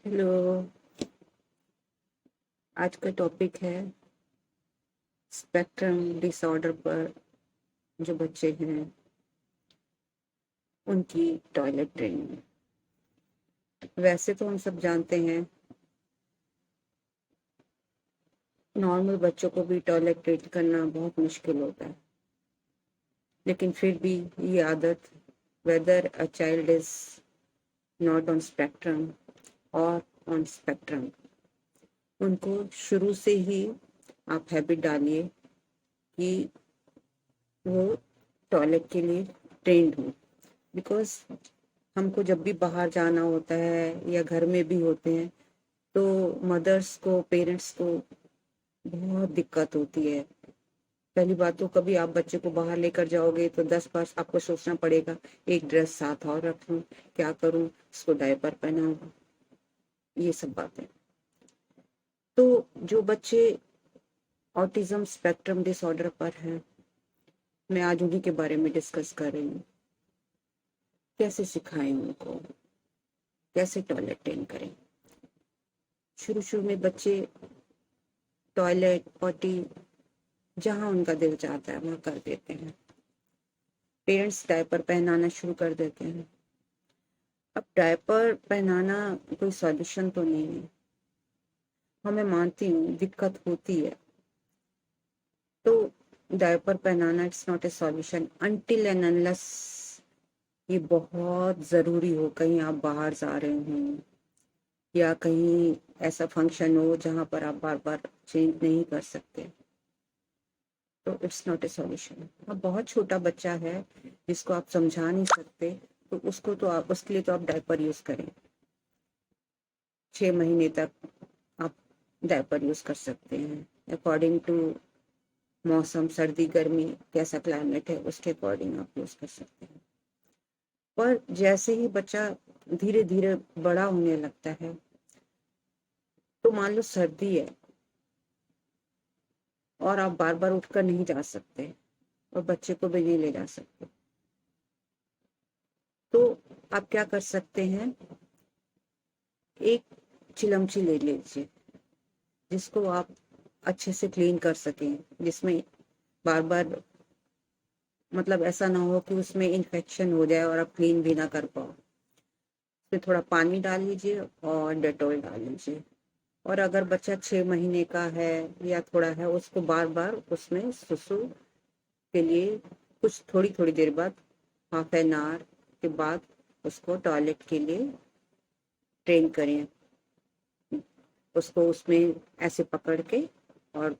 Hello. आज का topic है स्पेक्ट्रम डिसऑर्डर पर जो बच्चे हैं उनकी टॉयलेट ट्रेनिंग। वैसे तो हम सब जानते हैं नॉर्मल बच्चों को भी टॉयलेट ट्रेन करना बहुत मुश्किल होता है, लेकिन फिर भी ये आदत, weather a child is not on spectrum और ऑन स्पेक्ट्रम, उनको शुरू से ही आप हैबिट डालिए कि वो टॉयलेट के लिए ट्रेंड हो। बिकॉज हमको जब भी बाहर जाना होता है या घर में भी होते हैं तो मदर्स को, पेरेंट्स को बहुत दिक्कत होती है। पहली बात तो कभी आप बच्चे को बाहर लेकर जाओगे तो 10 बार आपको सोचना पड़ेगा, एक ड्रेस साथ और रख लूं, क्या करूं, इसको डायपर पहनाऊं, ये सब बातें। तो जो बच्चे ऑटिज्म स्पेक्ट्रम डिसऑर्डर पर हैं, मैं आज उन्हीं के बारे में डिस्कस कर रही हूँ। कैसे सिखाएं उनको, कैसे टॉयलेट ट्रेन करें। शुरू शुरू में बच्चे टॉयलेट, पॉटी जहां उनका दिल चाहता है वहां कर देते हैं। पेरेंट्स डायपर पहनाना शुरू कर देते हैं। अब डायपर पहनाना कोई सॉल्यूशन तो नहीं है, मैं मानती हूँ दिक्कत होती है। तो डायपर पहनाना it's not a solution until and unless ये बहुत जरूरी हो, कहीं आप बाहर जा रहे हो या कहीं ऐसा फंक्शन हो जहां पर आप बार बार चेंज नहीं कर सकते, तो इट्स नॉट ए सॉल्यूशन। अब बहुत छोटा बच्चा है जिसको आप समझा नहीं सकते, तो उसको तो आप, उसके लिए तो आप डायपर यूज करें। 6 महीने तक आप डायपर यूज कर सकते हैं अकॉर्डिंग टू मौसम, सर्दी गर्मी कैसा क्लाइमेट है उसके अकॉर्डिंग आप यूज कर सकते हैं। पर जैसे ही बच्चा धीरे धीरे बड़ा होने लगता है, तो मान लो सर्दी है और आप बार बार उठकर नहीं जा सकते और बच्चे को भी नहीं ले जा सकते, तो आप क्या कर सकते हैं, एक चिलमची ले लीजिए जिसको आप अच्छे से क्लीन कर सकें, जिसमें बार बार मतलब ऐसा ना हो कि उसमें इन्फेक्शन हो जाए और आप क्लीन भी ना कर पाओ। उसमें थोड़ा पानी डाल लीजिए और डेटॉल डाल लीजिए। और अगर बच्चा 6 महीने का है या थोड़ा है, उसको बार बार उसमें सुसु के लिए कुछ थोड़ी थोड़ी देर बाद, हाफ एन आवर के बाद उसको टॉयलेट के लिए ट्रेन करें। उसको उसमें ऐसे पकड़ के और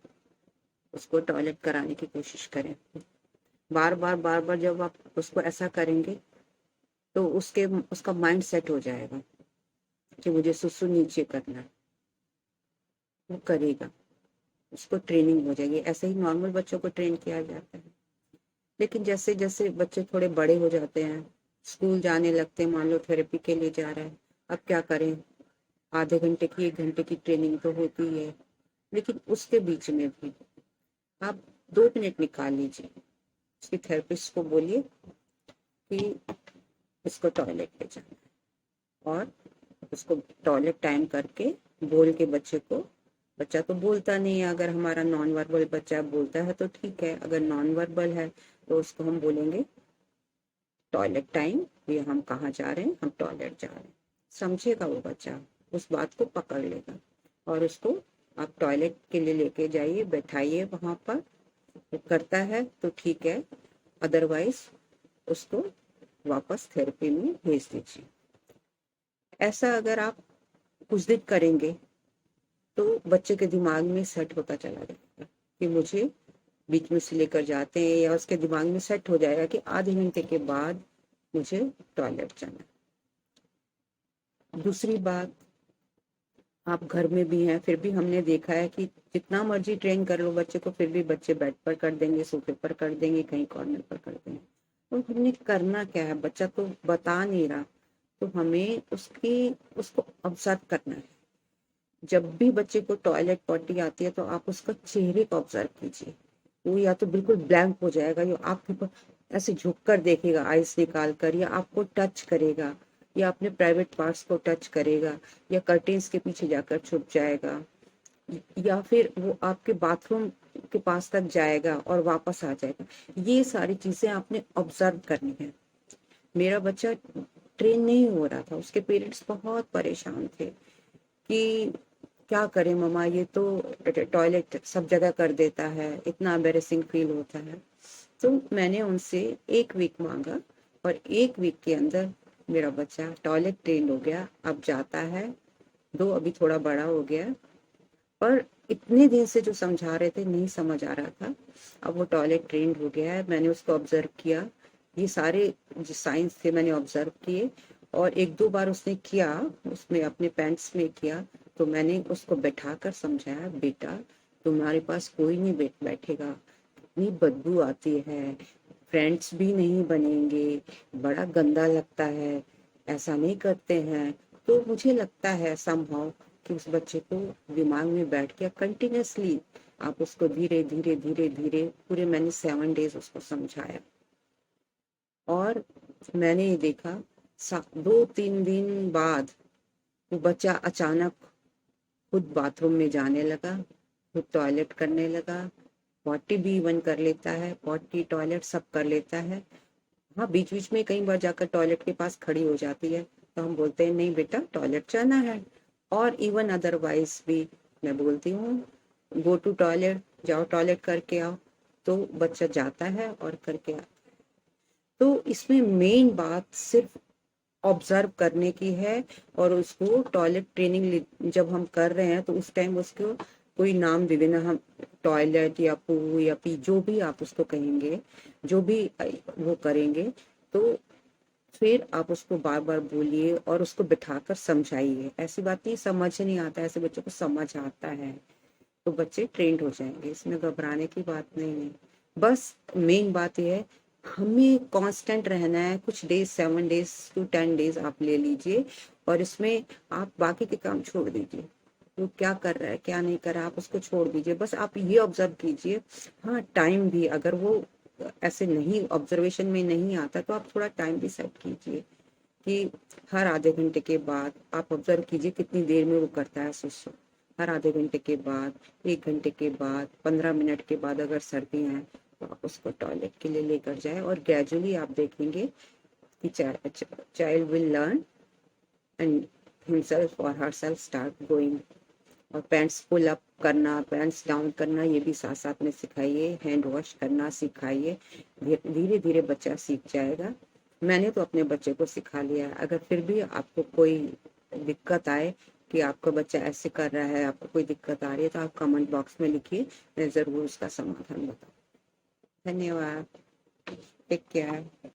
उसको टॉयलेट कराने की कोशिश करें। बार बार जब आप उसको ऐसा करेंगे तो उसका माइंड सेट हो जाएगा कि मुझे सुसु नीचे करना है, वो करेगा, उसको ट्रेनिंग हो जाएगी। ऐसे ही नॉर्मल बच्चों को ट्रेन किया जाता है। लेकिन जैसे जैसे बच्चे थोड़े बड़े हो जाते हैं, स्कूल जाने लगते हैं, मान लो थेरेपी के लिए जा रहा है, अब क्या करें, आधे घंटे की 1 घंटे की ट्रेनिंग तो होती है, लेकिन उसके बीच में भी आप 2 मिनट निकाल लीजिए। उसकी थेरेपिस्ट को बोलिए कि इसको टॉयलेट पे जाना है और उसको टॉयलेट टाइम करके बोल के बच्चे को, बच्चा तो बोलता नहीं है, अगर हमारा नॉन वर्बल बच्चा बोलता है तो ठीक है, अगर नॉन वर्बल है तो उसको हम बोलेंगे टॉयलेट टाइम, ये हम कहाँ जा रहे हैं, हम टॉयलेट जा रहे हैं। समझेगा वो बच्चा, उस बात को पकड़ लेगा और उसको आप टॉयलेट के लिए लेके जाइए, बैठाइए वहां पर। वो करता है तो ठीक है, अदरवाइज उसको वापस थेरेपी में भेज दीजिए। ऐसा अगर आप कुछ दिन करेंगे तो बच्चे के दिमाग में सेट होता चला जाएगा कि मुझे बीच में से लेकर जाते हैं, या उसके दिमाग में सेट हो जाएगा कि आधे घंटे के बाद मुझे टॉयलेट जाना है। दूसरी बात, आप घर में भी हैं, फिर भी हमने देखा है कि जितना मर्जी ट्रेन कर लो बच्चे को, फिर भी बच्चे बेड पर कर देंगे, सोफे पर कर देंगे, कहीं कॉर्नर पर कर देंगे। तो हमने करना क्या है, बच्चा तो बता नहीं रहा, तो हमें उसको ऑब्जर्व करना है। जब भी बच्चे को टॉयलेट पॉटी आती है तो आप उसका चेहरे को ऑब्जर्व कीजिए। वो या तो बिल्कुल ब्लैंक हो जाएगा, या आपके ऊपर ऐसे झुक कर देखेगा आइस निकाल कर, या आपको टच करेगा, या अपने प्राइवेट पार्ट्स को टच करेगा, या कर्टेन्स के पीछे जाकर छुप जाएगा, या फिर वो आपके बाथरूम के पास तक जाएगा और वापस आ जाएगा। ये सारी चीजें आपने ऑब्जर्व करनी है। मेरा बच्चा ट्रेन नहीं हो रहा था, उसके पेरेंट्स बहुत परेशान थे कि क्या करें मम्मा, ये तो टॉयलेट सब जगह कर देता है, इतना एम्बेरसिंग फील होता है। तो मैंने उनसे 1 वीक मांगा, और 1 वीक के अंदर मेरा बच्चा टॉयलेट ट्रेन हो गया। अब जाता है, दो अभी थोड़ा बड़ा हो गया, पर इतने दिन से जो समझा रहे थे नहीं समझ आ रहा था। अब वो टॉयलेट ट्रेंड हो गया है। मैंने उसको ऑब्जर्व किया, ये सारे जो साइंस थे मैंने ऑब्जर्व किए, और 1-2 बार उसने किया, उसने अपने पैंट्स में किया, तो मैंने उसको बैठा कर समझाया, बेटा तुम्हारे पास कोई नहीं बैठेगा, इतनी बदबू आती है, फ्रेंड्स भी नहीं बनेंगे, बड़ा गंदा लगता है, ऐसा नहीं करते हैं। तो मुझे लगता है समहाउ कि उस बच्चे को दिमाग में बैठ गया। कंटिन्यूअसली आप उसको धीरे धीरे धीरे धीरे पूरे मैंने 7 डेज उसको समझाया, और मैंने ये देखा 2-3 दिन बाद वो बच्चा अचानक खुद बाथरूम में जाने लगा, खुद टॉयलेट करने लगा, पॉटी भी इवन कर लेता है, पॉटी टॉयलेट सब कर लेता है। हाँ, बीच बीच में कई बार जाकर टॉयलेट के पास खड़ी हो जाती है, तो हम बोलते हैं नहीं बेटा टॉयलेट जाना है। और इवन अदरवाइज भी मैं बोलती हूँ गो टू टॉयलेट, जाओ टॉयलेट करके आओ, तो बच्चा जाता है और करके आता। तो इसमें मेन बात सिर्फ ऑब्जर्व करने की है, और उसको टॉयलेट ट्रेनिंग जब हम कर रहे हैं तो उस टाइम उसको कोई नाम दे देना, हम टॉयलेट या पू या पी जो भी आप उसको कहेंगे, जो भी वो करेंगे, तो फिर आप उसको बार बार बोलिए और उसको बिठाकर समझाइए। ऐसी बात नहीं समझ नहीं आता, ऐसे बच्चों को समझ आता है, तो बच्चे ट्रेंड हो जाएंगे, इसमें घबराने की बात नहीं है। बस मेन बात यह है हमें कांस्टेंट रहना है। कुछ डेज 7 days to 10 days आप ले लीजिए, और इसमें आप बाकी के काम छोड़ दीजिए, वो क्या कर रहा है क्या नहीं कर रहा है आप उसको छोड़ दीजिए, बस आप ये ऑब्जर्व कीजिए। हाँ, टाइम भी अगर वो ऐसे नहीं ऑब्जर्वेशन में नहीं आता तो आप थोड़ा टाइम भी सेट कीजिए कि हर आधे घंटे के बाद आप ऑब्जर्व कीजिए कितनी देर में वो करता है सुसु। हर आधे घंटे के बाद, 1 घंटे के बाद, 15 मिनट के बाद अगर सर्दी है तो आप उसको टॉयलेट के लिए लेकर जाए, और ग्रेजुअली आप देखेंगे कि child will learn and himself और हरसेल्फ स्टार्ट गोइंग। और पैंट्स पुल अप करना, पैंट्स डाउन करना, ये भी साथ साथ में सिखाइए। हैंड वॉश करना सिखाइए, धीरे धीरे बच्चा सीख जाएगा। मैंने तो अपने बच्चे को सिखा लिया है। अगर फिर भी आपको कोई दिक्कत आए कि आपका बच्चा ऐसे कर रहा है, आपको कोई दिक्कत आ रही है, तो आप कमेंट बॉक्स में लिखिए, मैं जरूर उसका समाधान बताऊँ। धन्यवाद। Take care.